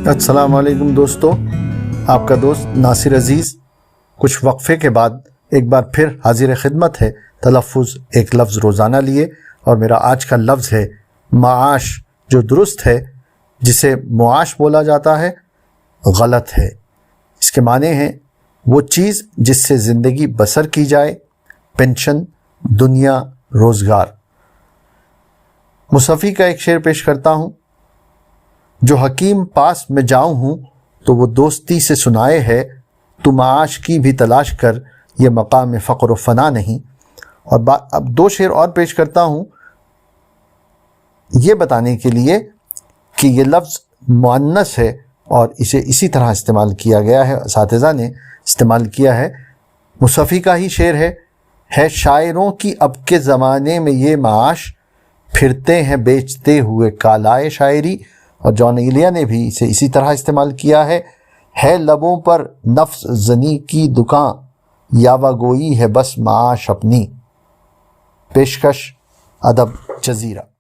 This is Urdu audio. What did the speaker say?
السلام علیکم دوستو، آپ کا دوست ناصر عزیز کچھ وقفے کے بعد ایک بار پھر حاضر خدمت ہے تلفظ ایک لفظ روزانہ لیے، اور میرا آج کا لفظ ہے معاش، جو درست ہے جسے معاش بولا جاتا ہے غلط ہے۔ اس کے معنی ہیں وہ چیز جس سے زندگی بسر کی جائے، پینشن، دنیا، روزگار۔ مصفی کا ایک شعر پیش کرتا ہوں: جو حکیم پاس میں جاؤں ہوں تو وہ دوستی سے سنائے ہے، تو معاش کی بھی تلاش کر، یہ مقام فقر و فنا نہیں۔ اور اب دو شعر اور پیش کرتا ہوں یہ بتانے کے لیے کہ یہ لفظ مؤنث ہے اور اسے اسی طرح استعمال کیا گیا ہے، اساتذہ نے استعمال کیا ہے۔ مصفی کا ہی شعر ہے شاعروں کی اب کے زمانے میں یہ معاش، پھرتے ہیں بیچتے ہوئے کالائے شاعری۔ اور جان ایلیا نے بھی اسے اسی طرح استعمال کیا ہے لبوں پر نفس زنی کی دکان، یاوہ گوئی ہے بس معاش اپنی۔ پیشکش ادب جزیرہ۔